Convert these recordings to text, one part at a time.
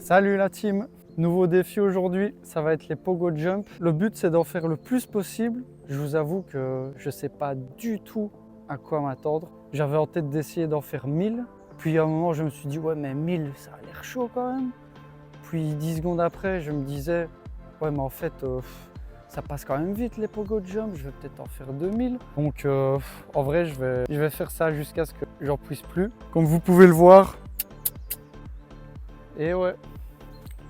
Salut la team! Nouveau défi aujourd'hui, ça va être les pogo jump. Le but c'est d'en faire le plus possible. Je vous avoue que je ne sais pas du tout à quoi m'attendre. J'avais en tête d'essayer d'en faire 1000. Puis à un moment je me suis dit ouais mais 1000 ça a l'air chaud quand même. Puis 10 secondes après je me disais ouais mais en fait ça passe quand même vite les pogo jump, je vais peut-être en faire 2000. Donc en vrai je vais faire ça jusqu'à ce que j'en puisse plus. Comme vous pouvez le voir. Et ouais.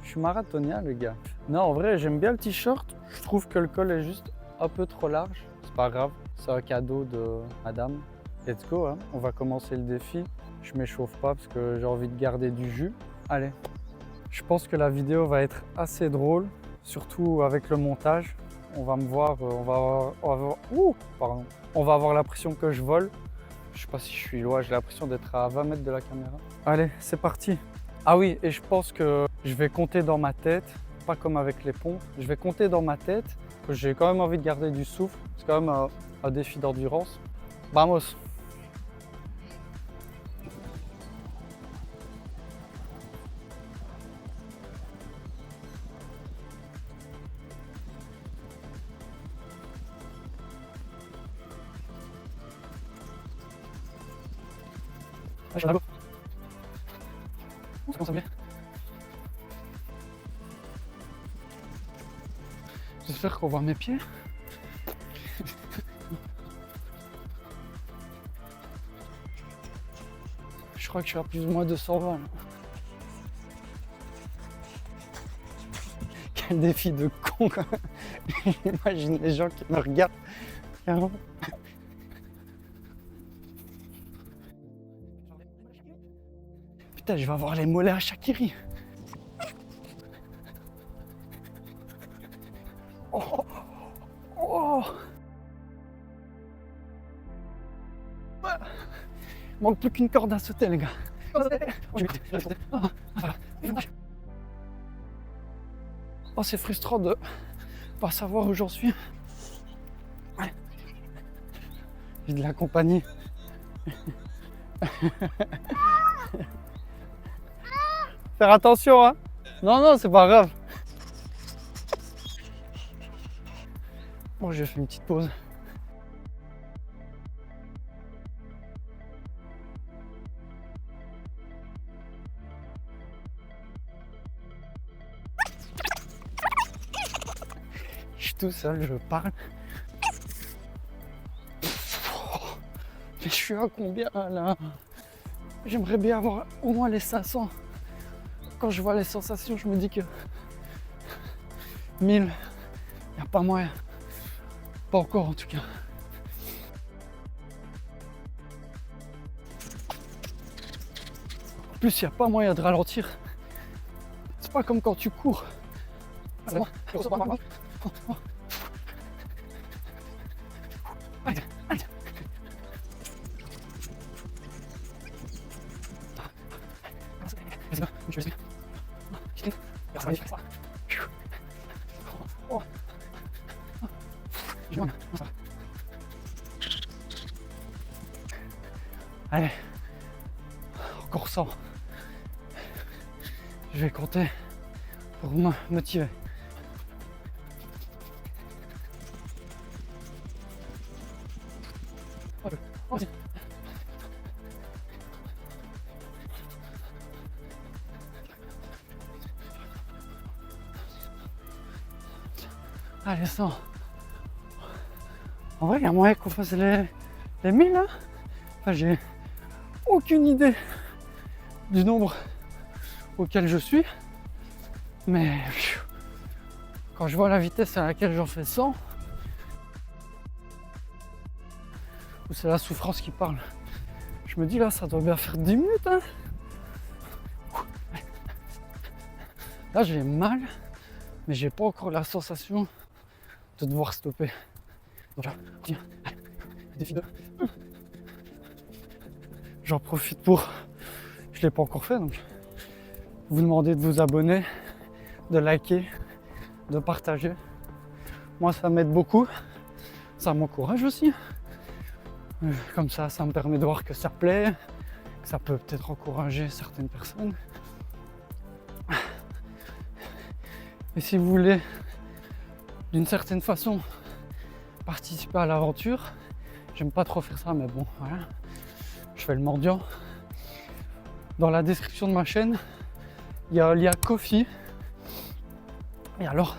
Je suis marathonien, les gars. Non, en vrai, j'aime bien le t-shirt. Je trouve que le col est juste un peu trop large. C'est pas grave, c'est un cadeau de madame. Let's go, hein. On va commencer le défi. Je m'échauffe pas parce que j'ai envie de garder du jus. Allez. Je pense que la vidéo va être assez drôle, surtout avec le montage. On va me voir, on va avoir l'impression que je vole. Je sais pas si je suis loin, j'ai l'impression d'être à 20 mètres de la caméra. Allez, c'est parti. Ah oui, et je pense que je vais compter dans ma tête, pas comme avec les pompes, je vais compter dans ma tête, que j'ai quand même envie de garder du souffle. C'est quand même un défi d'endurance. Vamos! Ah, je ça commence à bien. J'espère qu'on voit mes pieds. Je crois que je suis à plus ou moins 220 là. Quel défi de con quand même. J'imagine les gens qui me regardent. Putain, je vais avoir les mollets à Shaqiri. Oh, oh. Il manque plus qu'une corde à sauter, les gars. Oh, c'est frustrant de pas savoir où j'en suis. J'ai de la compagnie. Faire attention, hein. Non, non, c'est pas grave. Bon, j'ai fait une petite pause. Je suis tout seul, je parle. Mais je suis à combien là? J'aimerais bien avoir au moins les 500. Quand je vois les sensations, je me dis que 1000, il n'y a pas moyen. Pas encore en tout cas. En plus, il n'y a pas moyen de ralentir. C'est pas comme quand tu cours. Allez, encore 100. Je vais compter pour me motiver. Allez, 100. En vrai, il y a moyen qu'on fasse les 1000 là. Enfin, j'ai aucune idée du nombre auquel je suis. Mais quand je vois la vitesse à laquelle j'en fais 100, ou c'est la souffrance qui parle, je me dis là, ça doit bien faire 10 minutes. Hein. Là, j'ai mal, mais j'ai pas encore la sensation de devoir stopper. Donc, tiens, défi 2. J'en profite pour... Je ne l'ai pas encore fait, donc vous demandez de vous abonner, de liker, de partager. Moi, ça m'aide beaucoup. Ça m'encourage aussi. Comme ça me permet de voir que ça plaît, que ça peut peut-être encourager certaines personnes. Et si vous voulez, d'une certaine façon, participer à l'aventure, j'aime pas trop faire ça, mais bon, voilà, je fais le mendiant. Dans la description de ma chaîne, il y a un lien Ko-fi. Et alors,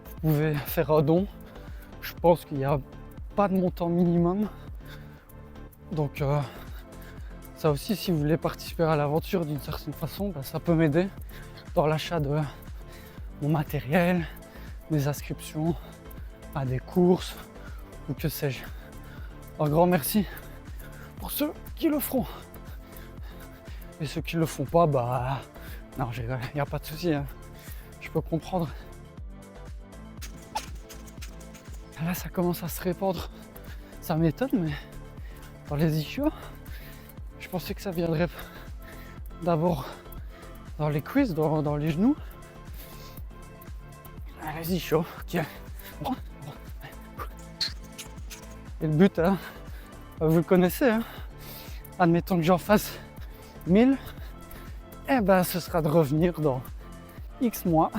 vous pouvez faire un don. Je pense qu'il n'y a pas de montant minimum. Donc, ça aussi, si vous voulez participer à l'aventure d'une certaine façon, bah, ça peut m'aider dans l'achat de mon matériel, des inscriptions à des courses ou que sais-je. Un grand merci pour ceux qui le feront. Et ceux qui le font pas, bah non, il n'y a pas de souci, hein. Je peux comprendre. Là, ça commence à se répandre. Ça m'étonne, mais dans les ischios, je pensais que ça viendrait d'abord dans les cuisses, dans les genoux. Les ischios, tiens. Et le but, hein, vous le connaissez, hein. Admettons que j'en fasse 1000, et ben ce sera de revenir dans X mois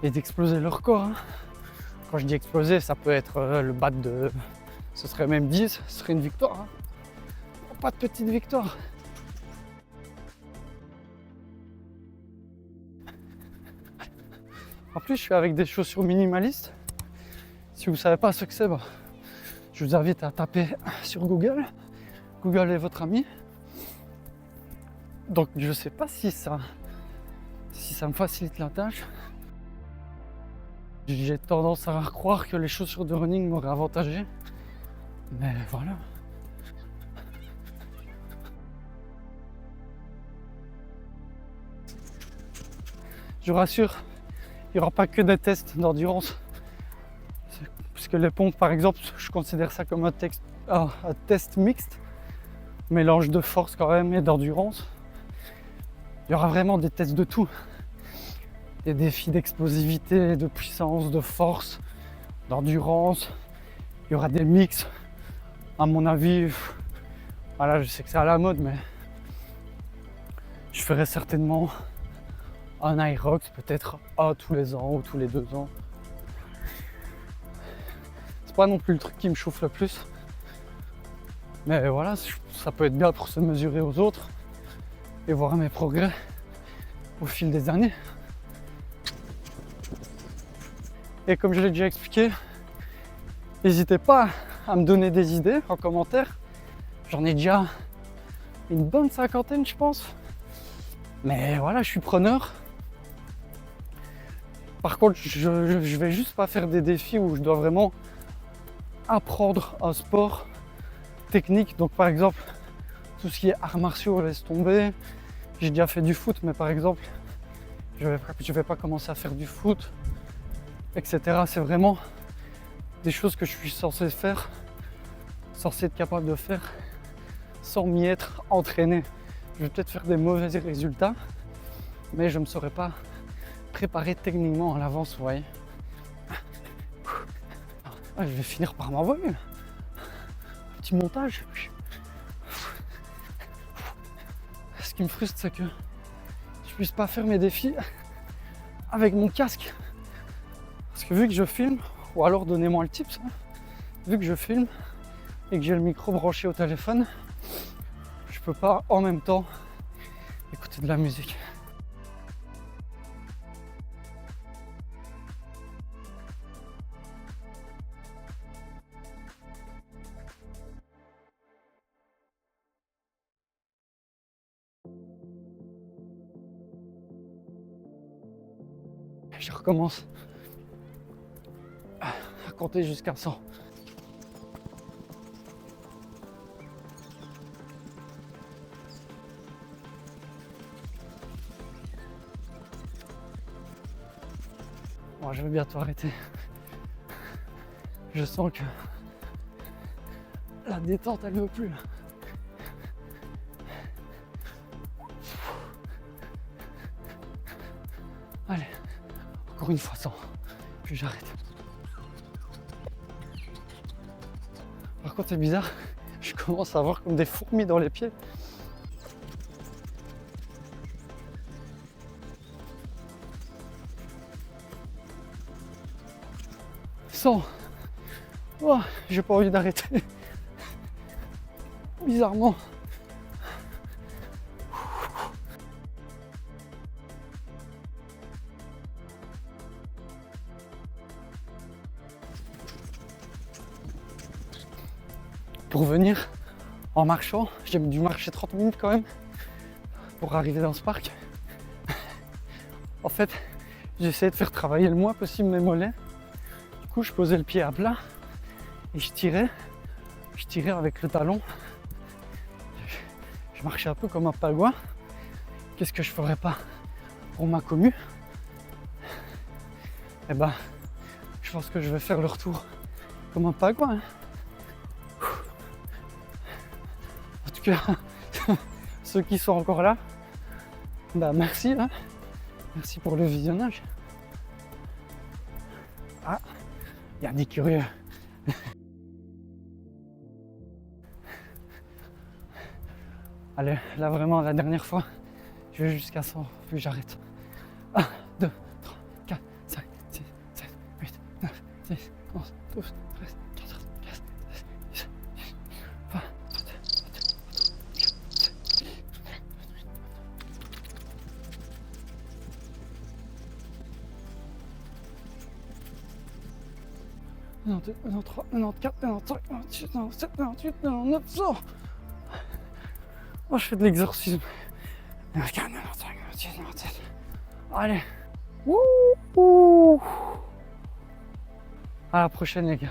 et d'exploser le record, hein. Quand je dis exploser, ça peut être le battre de... Ce serait même 10, ce serait une victoire, hein. Pas de petite victoire. En plus, je suis avec des chaussures minimalistes. Si vous ne savez pas ce que c'est, bah, je vous invite à taper sur Google. Google est votre ami. Donc je sais pas si ça me facilite la tâche. J'ai tendance à croire que les chaussures de running m'auraient avantagé. Mais voilà. Je vous rassure, il n'y aura pas que des tests d'endurance. Parce que les pompes, par exemple, je considère ça comme un test mixte. Mélange de force quand même et d'endurance. Il y aura vraiment des tests de tout. Des défis d'explosivité, de puissance, de force, d'endurance. Il y aura des mix. À mon avis, voilà, je sais que c'est à la mode, mais je ferai certainement un Irox, peut-être un tous les ans ou tous les 2 ans. C'est pas non plus le truc qui me chauffe le plus. Mais voilà, ça peut être bien pour se mesurer aux autres et voir mes progrès au fil des années. Et comme je l'ai déjà expliqué, n'hésitez pas à me donner des idées en commentaire. J'en ai déjà une bonne 50aine, je pense. Mais voilà, je suis preneur. Par contre, je vais juste pas faire des défis où je dois vraiment apprendre un sport technique. Donc par exemple, tout ce qui est arts martiaux, laisse tomber. J'ai déjà fait du foot, mais par exemple, je vais pas commencer à faire du foot, etc. C'est vraiment des choses que je suis censé faire, censé être capable de faire sans m'y être entraîné. Je vais peut-être faire des mauvais résultats, mais je ne me serais pas préparé techniquement à l'avance, vous voyez. Je vais finir par m'envoler. Un petit montage. Ce qui me frustre, c'est que je puisse pas faire mes défis avec mon casque. Parce que vu que je filme, ou alors donnez-moi le tips, hein, vu que je filme et que j'ai le micro branché au téléphone, je peux pas en même temps écouter de la musique. Je recommence à compter jusqu'à 100. Bon, je vais bientôt arrêter. Je sens que la détente, elle veut plus. Allez, encore une fois 100, puis j'arrête. Par contre, c'est bizarre, je commence à avoir comme des fourmis dans les pieds. 100. Oh, j'ai pas envie d'arrêter. Bizarrement. Pour venir en marchant, j'ai dû marcher 30 minutes quand même pour arriver dans ce parc. En fait, j'essayais de faire travailler le moins possible mes mollets. Du coup, je posais le pied à plat et je tirais avec le talon. Je marchais un peu comme un pagouin. Qu'est-ce que je ferais pas pour ma commu? Eh ben, je pense que je vais faire le retour comme un pagouin. En tout cas, ceux qui sont encore là, bah merci, hein. Merci pour le visionnage. Ah, il y a des curieux. Allez, là vraiment la dernière fois, je vais jusqu'à 100, puis j'arrête. 1, 2, 3, 4, 5, 6, 7, 8, 9, 10, 11, 12, 13, 14, 15, 16, 17, 18, 20, 21, 92, 93, 94, 95, 96, 97, 98, 99, 100. Oh, je fais de l'exorcisme. 94, 95, 96, 97. Allez. Wouhou. À la prochaine les gars.